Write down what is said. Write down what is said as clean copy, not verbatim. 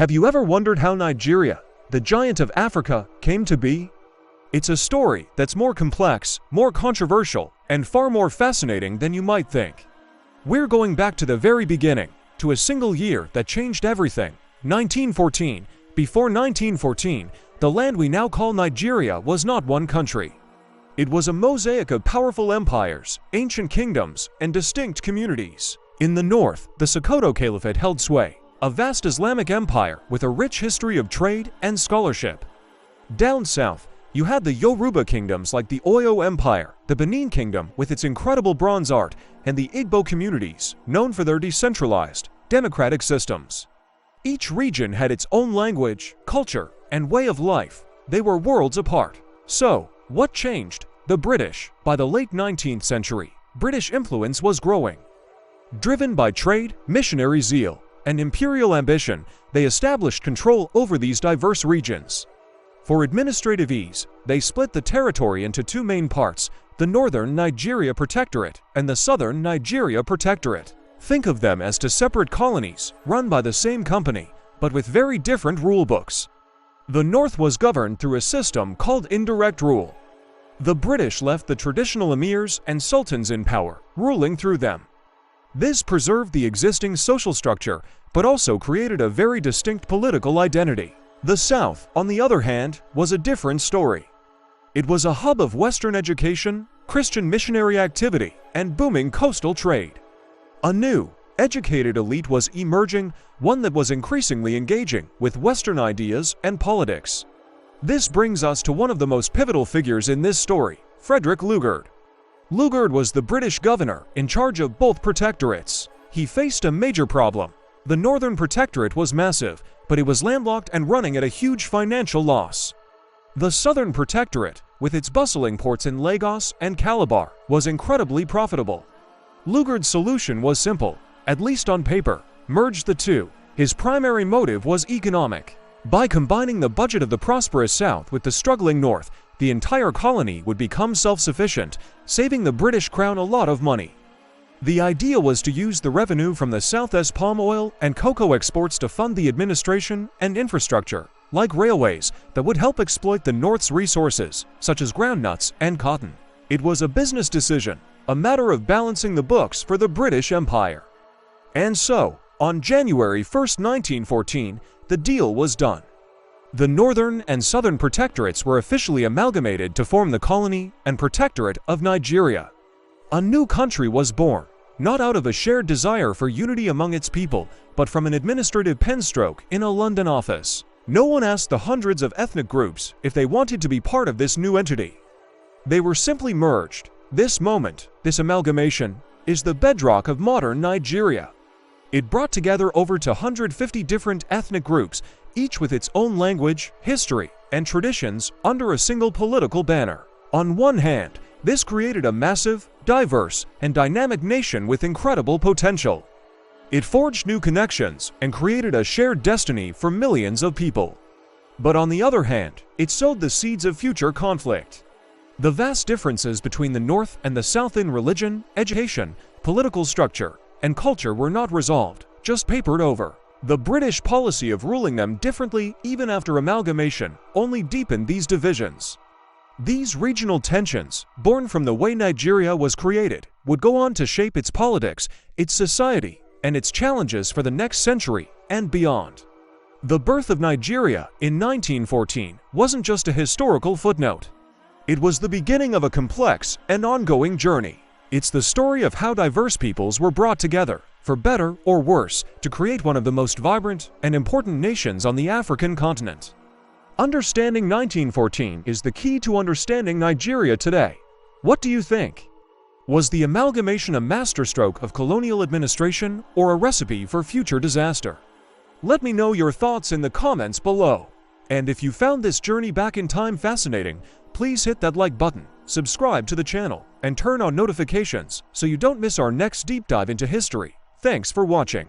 Have you ever wondered how Nigeria, the giant of Africa, came to be? It's a story that's more complex, more controversial, and far more fascinating than you might think. We're going back to the very beginning, to a single year that changed everything, 1914. Before 1914, the land we now call Nigeria was not one country. It was a mosaic of powerful empires, ancient kingdoms, and distinct communities. In the north, the Sokoto Caliphate held sway, a vast Islamic empire with a rich history of trade and scholarship. Down south, you had the Yoruba kingdoms like the Oyo Empire, the Benin Kingdom with its incredible bronze art, and the Igbo communities, known for their decentralized, democratic systems. Each region had its own language, culture, and way of life. They were worlds apart. So, what changed? The British. By the late 19th century, British influence was growing. Driven by trade, missionary zeal, and imperial ambition, they established control over these diverse regions. For administrative ease, they split the territory into two main parts, the Northern Nigeria Protectorate and the Southern Nigeria Protectorate. Think of them as two separate colonies, run by the same company, but with very different rule books. The North was governed through a system called indirect rule. The British left the traditional emirs and sultans in power, ruling through them. This preserved the existing social structure, but also created a very distinct political identity. The South, on the other hand, was a different story. It was a hub of Western education, Christian missionary activity, and booming coastal trade. A new, educated elite was emerging, one that was increasingly engaging with Western ideas and politics. This brings us to one of the most pivotal figures in this story, Frederick Lugard. Lugard was the British governor in charge of both protectorates. He faced a major problem. The Northern Protectorate was massive, but it was landlocked and running at a huge financial loss. The Southern Protectorate, with its bustling ports in Lagos and Calabar, was incredibly profitable. Lugard's solution was simple, at least on paper: merge the two. His primary motive was economic. By combining the budget of the prosperous South with the struggling North, the entire colony would become self-sufficient, saving the British Crown a lot of money. The idea was to use the revenue from the South's palm oil and cocoa exports to fund the administration and infrastructure, like railways, that would help exploit the North's resources, such as groundnuts and cotton. It was a business decision, a matter of balancing the books for the British Empire. And so, on January 1, 1914, the deal was done. The Northern and Southern Protectorates were officially amalgamated to form the Colony and Protectorate of Nigeria. A new country was born, not out of a shared desire for unity among its people, but from an administrative penstroke in a London office. No one asked the hundreds of ethnic groups if they wanted to be part of this new entity. They were simply merged. This moment, this amalgamation, is the bedrock of modern Nigeria. It brought together over 250 different ethnic groups, each with its own language, history, and traditions under a single political banner. On one hand, this created a massive, diverse, and dynamic nation with incredible potential. It forged new connections and created a shared destiny for millions of people. But on the other hand, it sowed the seeds of future conflict. The vast differences between the North and the South in religion, education, political structure, and culture were not resolved, just papered over. The British policy of ruling them differently even after amalgamation only deepened these divisions. These regional tensions, born from the way Nigeria was created, would go on to shape its politics, its society, and its challenges for the next century and beyond. The birth of Nigeria in 1914 wasn't just a historical footnote. It was the beginning of a complex and ongoing journey. It's the story of how diverse peoples were brought together, for better or worse, to create one of the most vibrant and important nations on the African continent. Understanding 1914 is the key to understanding Nigeria today. What do you think? Was the amalgamation a masterstroke of colonial administration or a recipe for future disaster? Let me know your thoughts in the comments below. And if you found this journey back in time fascinating, please hit that like button, subscribe to the channel, and turn on notifications so you don't miss our next deep dive into history. Thanks for watching.